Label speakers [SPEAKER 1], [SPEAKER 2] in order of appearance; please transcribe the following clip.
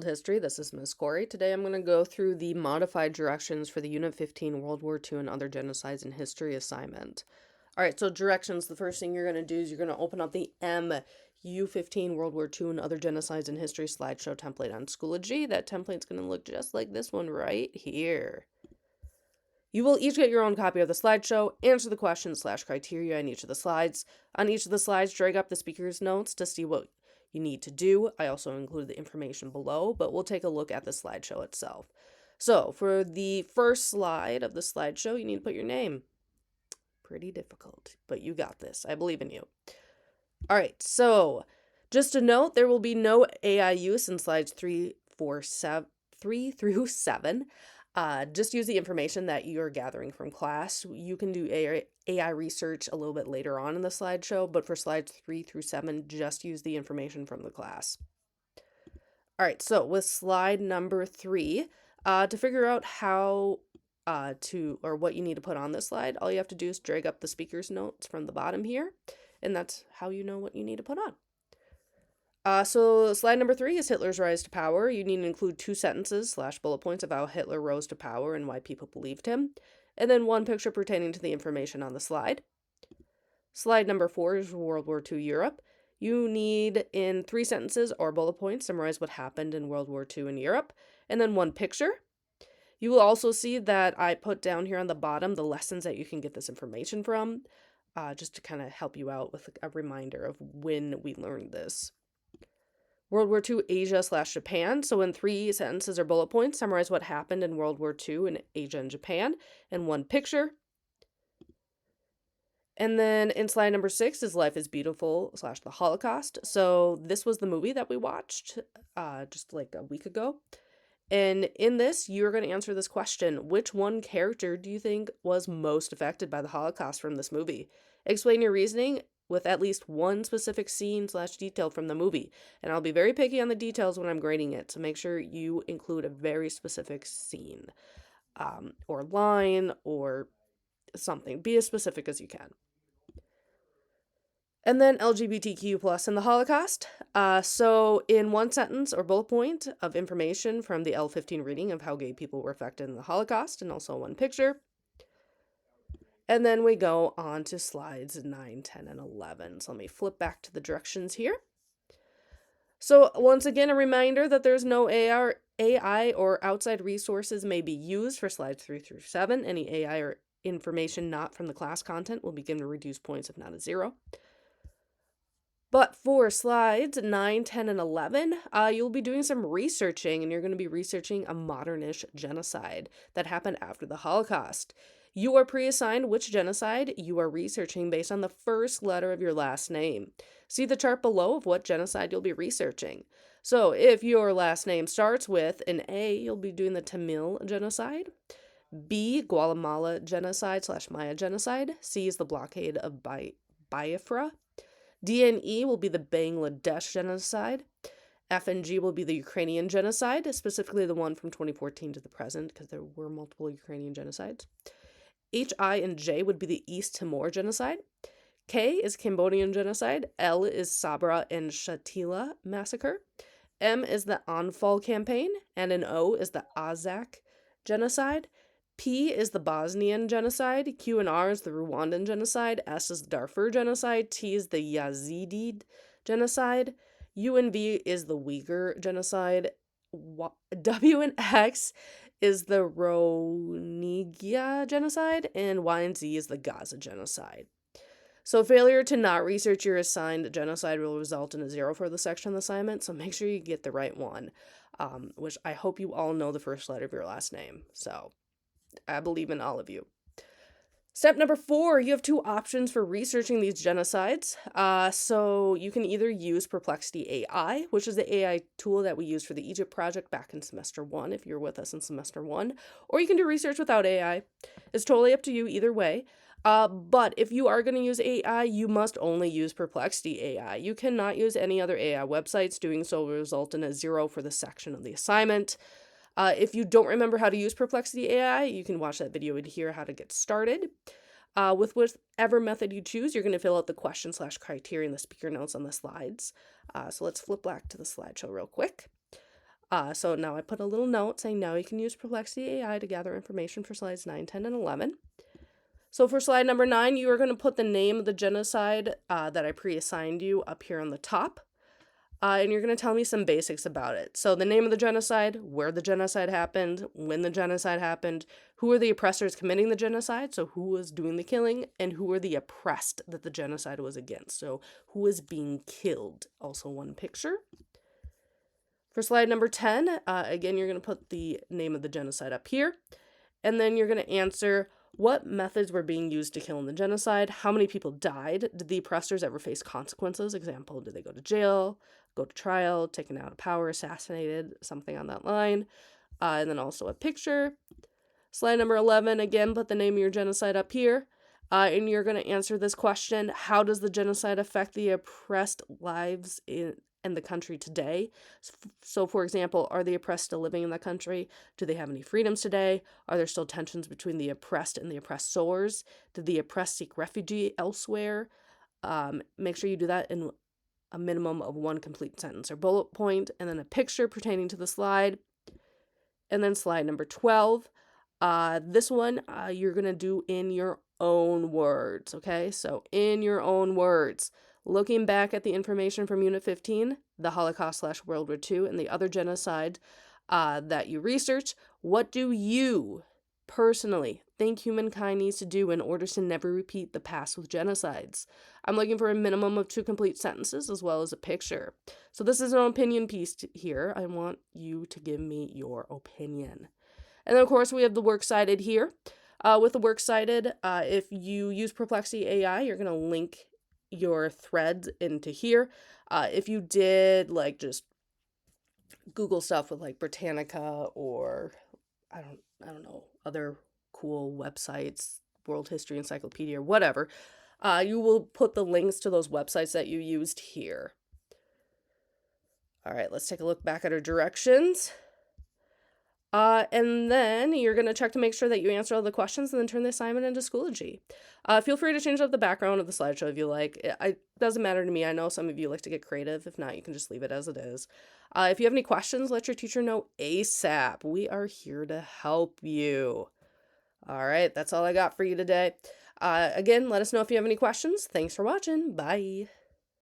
[SPEAKER 1] History. This is Ms. Corey. Today I'm going to go through the modified directions for the Unit 15 World War II and Other Genocides in History assignment. Alright, so directions. The first thing you're going to do is you're going to open up the U15 World War II and Other Genocides in History slideshow template on Schoology. That template's going to look just like this one right here. You will each get your own copy of the slideshow, answer the questions / criteria in each of the slides. On each of the slides, drag up the speaker's notes to see what you need to do. I also included the information below, but we'll take a look at the slideshow itself. So for the first slide of the slideshow, you need to put your name. Pretty difficult, but you got this. I believe in you. All right, so just a note, there will be no AI use in slides 3 through 7. Just use the information that you're gathering from class. You can do AI research a little bit later on in the slideshow, but for slides 3 through 7, just use the information from the class. All right, so with slide number 3, to figure out how what you need to put on this slide, all you have to do is drag up the speaker's notes from the bottom here, and that's how you know what you need to put on. So slide number 3 is Hitler's rise to power. You need to include 2 sentences / bullet points of how Hitler rose to power and why people believed him, and then 1 picture pertaining to the information on the slide. Slide number 4 is World War II Europe. You need, in 3 sentences or bullet points, summarize what happened in World War II in Europe, and then 1 picture. You will also see that I put down here on the bottom the lessons that you can get this information from, just to kind of help you out with a reminder of when we learned this. World War II Asia / Japan. So in 3 sentences or bullet points, summarize what happened in World War II in Asia and Japan, and 1 picture. And then in slide number 6 is Life is Beautiful / the Holocaust. So this was the movie that we watched just like a week ago. And in this, you're going to answer this question. Which one character do you think was most affected by the Holocaust from this movie? Explain your reasoning with at least 1 specific scene / detail from the movie. And I'll be very picky on the details when I'm grading it, so make sure you include a very specific scene or line or something. Be as specific as you can. And then LGBTQ+ and the Holocaust. So in 1 sentence or bullet point of information from the L15 reading of how gay people were affected in the Holocaust, and also 1 picture. And then we go on to slides 9, 10, and 11. So let me flip back to the directions here. So once again, a reminder that there's no AI or outside resources may be used for slides 3 through 7. Any AI or information not from the class content will be given a reduced points if not a 0. But for slides 9, 10, and 11, you'll be doing some researching, and you're going to be researching a modernish genocide that happened after the Holocaust. You are pre-assigned which genocide you are researching based on the first letter of your last name. See the chart below of what genocide you'll be researching. So if your last name starts with an A, you'll be doing the Tamil genocide. B, Guatemala genocide / Maya genocide. C is the blockade of Biafra. D and E will be the Bangladesh genocide. F and G will be the Ukrainian genocide, specifically the one from 2014 to the present, because there were multiple Ukrainian genocides. H, I, and J would be the East Timor genocide. K is Cambodian genocide. L is Sabra and Shatila massacre. M is the Anfal campaign, and an O is the Azak genocide. P is the Bosnian genocide. Q and R is the Rwandan genocide. S is the Darfur genocide. T is the Yazidi genocide. U and V is the Uyghur genocide. W and X is the Rohingya genocide. And Y and Z is the Gaza genocide. So failure to not research your assigned genocide will result in a 0 for the section assignment, so make sure you get the right one, which I hope you all know the first letter of your last name. So I believe in all of you. Step number 4, you have 2 options for researching these genocides. So you can either use Perplexity AI, which is the AI tool that we used for the Egypt project back in semester 1, if you're with us in semester 1, or you can do research without AI. It's totally up to you either way. But if you are going to use AI, you must only use Perplexity AI. You cannot use any other AI websites. Doing so will result in a 0 for the section of the assignment. If you don't remember how to use Perplexity AI, you can watch that video and hear how to get started. With whichever method you choose, you're going to fill out the question / criteria in the speaker notes on the slides. So let's flip back to the slideshow real quick. So now I put a little note saying now you can use Perplexity AI to gather information for slides 9, 10, and 11. So for slide number 9, you are going to put the name of the genocide that I pre-assigned you up here on the top. And you're going to tell me some basics about it. So the name of the genocide, where the genocide happened, when the genocide happened, who are the oppressors committing the genocide, so who was doing the killing, and who are the oppressed that the genocide was against, so who is being killed. Also one picture. For slide number 10, again, you're going to put the name of the genocide up here. And then you're going to answer what methods were being used to kill in the genocide, how many people died, did the oppressors ever face consequences, example, did they go to jail, go to trial, taken out of power, assassinated, something on that line, and then also a picture. Slide number 11, again, put the name of your genocide up here, and you're going to answer this question, how does the genocide affect the oppressed lives in the country today? So, for example, are the oppressed still living in the country? Do they have any freedoms today? Are there still tensions between the oppressed and the oppressors? Did the oppressed seek refuge elsewhere? Make sure you do that in a minimum of one complete sentence or bullet point, and then a picture pertaining to the slide. And then slide number 12. This one you're going to do in your own words, okay? So in your own words. Looking back at the information from Unit 15, the Holocaust/World War II, and the other genocide that you research, what do you personally think humankind needs to do in order to never repeat the past with genocides? I'm looking for a minimum of 2 complete sentences as well as a picture. So this is an opinion piece here. I want you to give me your opinion. And then, of course, we have the works cited here. With the works cited, if you use Perplexity AI, you're going to link your threads into here. If you did like just Google stuff with like Britannica or I don't know, other cool websites, World History Encyclopedia or whatever, you will put the links to those websites that you used here. All right, let's take a look back at our directions. And then you're going to check to make sure that you answer all the questions and then turn the assignment into Schoology. Feel free to change up the background of the slideshow if you like. It doesn't matter to me. I know some of you like to get creative. If not, you can just leave it as it is. If you have any questions, let your teacher know ASAP. We are here to help you. All right, that's all I got for you today. Again, let us know if you have any questions. Thanks for watching. Bye.